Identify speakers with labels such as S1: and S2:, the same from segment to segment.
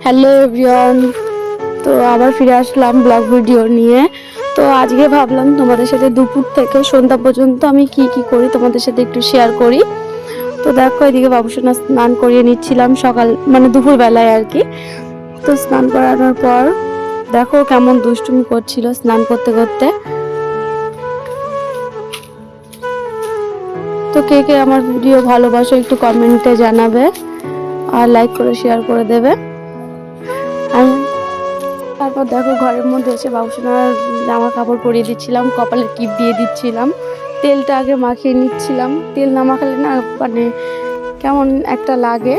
S1: Hello everyone, তো আবার ফিরে আসলাম ব্লগ ভিডিও নিয়ে। তো আজকে ভাবলাম তোমাদের সাথে দুপুর থেকে সন্ধ্যা পর্যন্ত আমি কি কি করি তোমাদের সাথে একটু শেয়ার করি। তো দেখো এদিকে বাবুসোনা স্নান করিয়ে নিচ্ছিলাম সকাল মানে দুপুর বেলায় আর কি। তো স্নান করানোর পর দেখো কেমন দুষ্টুমি করছিল স্নান করতে করতে। তো কে কে আমার ভিডিও ভালোবাসো একটু কমেন্টে জানাবে আর লাইক করে শেয়ার করে দেবে। তারপর দেখো ঘরের মধ্যে এসে বাবুসোনার জামা কাপড় পরিয়ে দিচ্ছিলাম, কপালে টিপ দিয়ে দিচ্ছিলাম, তেলটা আগে মাখিয়ে নিচ্ছিলাম। তেল না মাখালে না মানে কেমন একটা লাগে।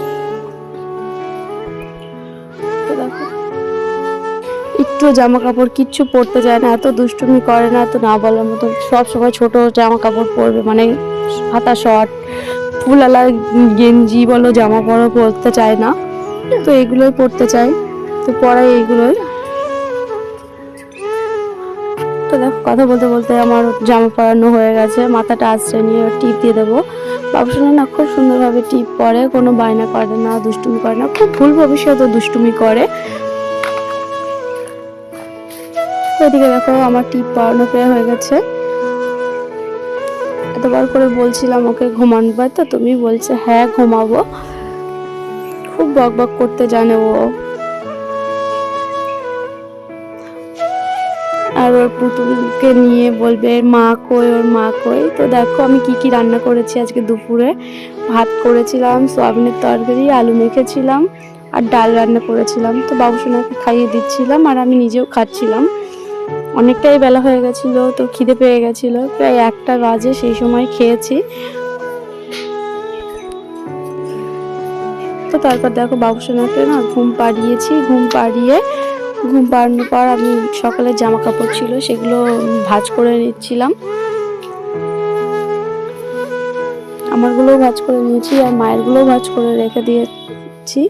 S1: তো দেখো একটু জামা কাপড় কিচ্ছু পরতে চায় না, এত দুষ্টুমি করে না, এত না বলার মতো। সব সময় ছোট জামা কাপড় পরবে, মানে হাতা শর্ট ফুলালা গেঞ্জি বলো জামা পরতে চায় না, তো এগুলোই পরতে চাই, তো পরাই এইগুলোই। তো দেখো কথা বলতে বলতে আমার জামা পরানো হয়ে গেছে, মাথাটা আশ্রয় নিয়ে টিপ দিয়ে দেবো। বাবুসোনা না খুব সুন্দরভাবে টিপ পরে, কোনো বায়না করে না, দুষ্টুমি করে না, খুব ভুল ভবিষ্যতে দুষ্টুমি করে। এদিকে দেখো আমার টিপ পরানো প্রায় হয়ে গেছে। এতবার করে বলছিলাম ওকে ঘুমানোর, তো তুমি বলছে হ্যাঁ ঘুমাবো। খুব বক বক করতে জানে ও। আর ওর পুতুলকে নিয়ে বলবে মা কই, ওর মা কই। তো দেখো আমি কি কি রান্না করেছি আজকে দুপুরে। ভাত করেছিলাম, সয়াবিনের তরকারি, আলু মেখেছিলাম আর ডাল রান্না করেছিলাম। তো বাবুসোনাকে খাইয়ে দিচ্ছিলাম আর আমি নিজেও খাচ্ছিলাম। অনেকটাই বেলা হয়ে গেছিলো, তো খিদে পেয়ে গেছিলো, প্রায় 1টা বাজে, সেই সময় খেয়েছি। তো তারপর দেখো বাবুসোনাকে না ঘুম পাড়িয়েছি, ঘুম পাড়ানোর পর আমি সকালের জামা কাপড় ছিল সেগুলো ভাঁজ করে নিচ্ছিলাম। আমারগুলোও ভাঁজ করে নিয়েছি আর মায়েরগুলোও ভাঁজ করে রেখে দিয়েছি।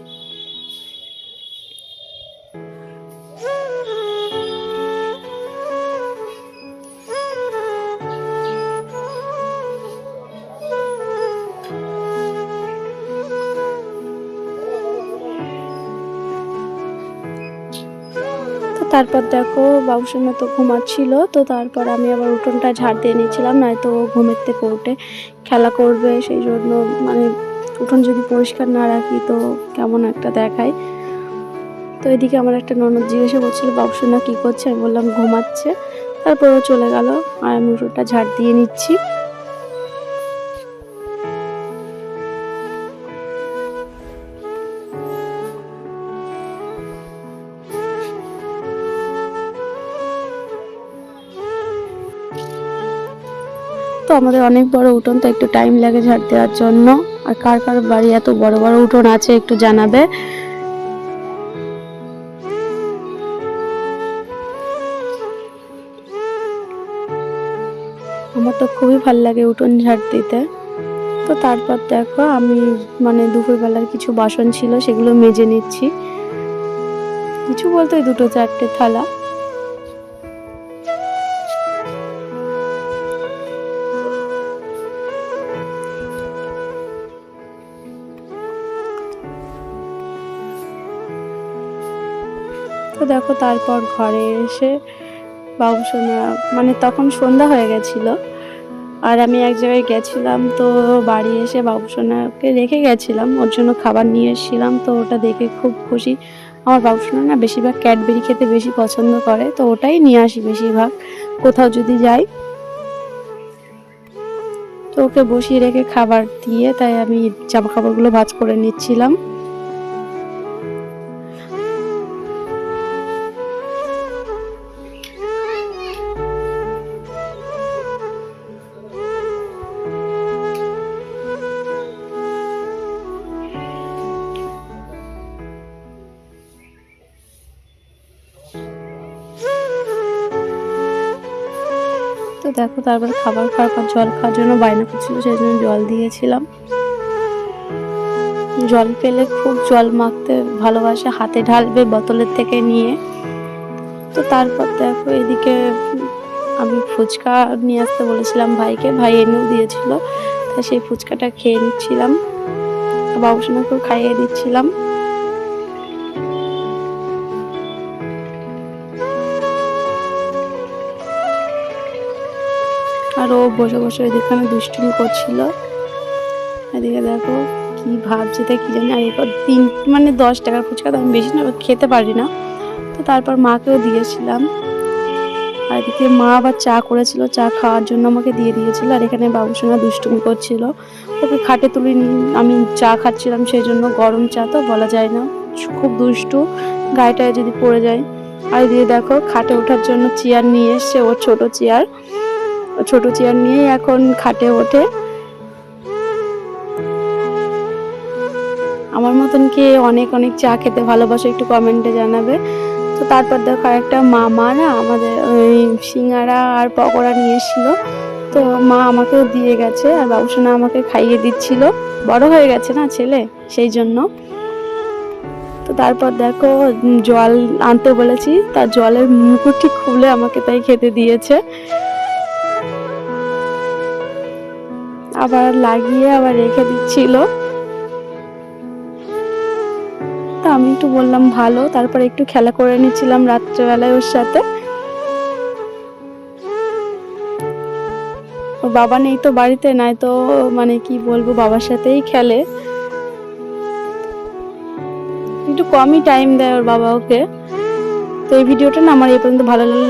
S1: তারপর দেখো বাবুসোনা তো ঘুমাচ্ছিল, তো তারপর আমি আবার উঠোনটা ঝাড় দিয়ে নিচ্ছিলাম, নয়তো ঘুমের থেকে উঠে খেলা করবে, সেই জন্য মানে উঠোন যদি পরিষ্কার না রাখি তো কেমন একটা দেখায়। তো এদিকে আমার একটা ননদ জিজ্ঞাসা করছিল বাবুসোনা কী করছে, আমি বললাম ঘুমাচ্ছে। তারপর ও চলে গেল আর আমি উঠোনটা ঝাড় দিয়ে নিচ্ছি। তো আমাদের অনেক বড় উঠোন, তো একটু টাইম লাগে ঝাড় দেওয়ার জন্য। আর কার কার বাড়ি এত বড় বড় উঠোন আছে একটু জানাবে। আমার তো খুবই ভালো লাগে উঠোন ঝাড় দিতে। তো তারপর দেখো আমি মানে দুপুরবেলার কিছু বাসন ছিল সেগুলো মেজে নিচ্ছি, কিছু বলতে 2-4টে থালা। তো দেখো তারপর ঘরে এসে বাবুসোনা মানে তখন সন্ধ্যা হয়ে গেছিলো আর আমি এক জায়গায় গেছিলাম, তো বাড়ি এসে বাবুসোনাকে রেখে গেছিলাম, ওর জন্য খাবার নিয়ে এসেছিলাম। তো ওটা দেখে খুব খুশি। আমার বাবুসোনা না বেশিরভাগ ক্যাডবেরি খেতে বেশি পছন্দ করে, তো ওটাই নিয়ে আসি বেশিরভাগ কোথাও যদি যাই। তো ওকে বসিয়ে রেখে খাবার দিয়ে তাই আমি জামা কাপড়গুলো ভাঁজ করে নিচ্ছিলাম। তো দেখো তারপর খাবার খাওয়ার পর জল খাওয়ার জন্য বায়না করছিল, সেই জন্য জল দিয়েছিলাম। জল পেলে খুব জল মাখতে ভালোবাসে, হাতে ঢালবে বোতলের থেকে নিয়ে। তো তারপর দেখো এদিকে আমি ফুচকা নিয়ে আসতে বলেছিলাম ভাইকে, ভাই এনেও দিয়েছিল, তাই সেই ফুচকাটা খেয়ে নিচ্ছিলাম, বাবুসোনাকেও খাইয়ে দিচ্ছিলাম। আর ও বসে বসে এদিকখানে দুষ্টুমি করছিল। এদিকে দেখো কি ভাবছে তাই কি জানি। আর এরপর 10 টাকার ফুচকা তো আমি বেশি না খেতে পারি না, তো তারপর মাকেও দিয়েছিলাম। আর এদিকে মা আবার চা করেছিল, চা খাওয়ার জন্য আমাকে দিয়ে দিয়েছিল। আর এখানে বাবুসোনা দুষ্টুমি করছিল, ওকে খাটে তুলে আমি চা খাচ্ছিলাম, সেই জন্য গরম চা তো বলা যায় না, খুব দুষ্টু, গায়েটায় যদি পড়ে যায়। আর এদিকে দেখো খাটে ওঠার জন্য চেয়ার নিয়ে এসছে, ওর ছোট চেয়ার নিয়ে এখন খাটে ওঠে। আমার মতন কে অনেক অনেক চা খেতে ভালোবাসে একটু কমেন্টে জানাবে। তো তারপর দেখো একটা মা না আমাদের ওই সিঙ্গারা আর পকোড়া নিয়ে এসেছিলো, তো মা আমাকেও দিয়ে গেছে। আর বাবুসোনা আমাকে খাইয়ে দিচ্ছিল, বড় হয়ে গেছে না ছেলে, সেই জন্য। তো তারপর দেখো জল আনতে বলেছি, তার জলের মুকুটটি খুলে আমাকে তাই খেতে দিয়েছে, আবার লাগিয়ে আবার রেখে দিচ্ছিল। তো আমি একটু বললাম ভালো, তারপর একটু খেলা করে নিচ্ছিলাম রাত্রেবেলায় ওর সাথে। ওর বাবা নেই তো বাড়িতে, নাই তো মানে কি বলবো, বাবার সাথেই খেলে, একটু কমই টাইম দেয় ওর বাবা ওকে। তো এই ভিডিওটা না আমার এই পর্যন্ত ভালো লাগলে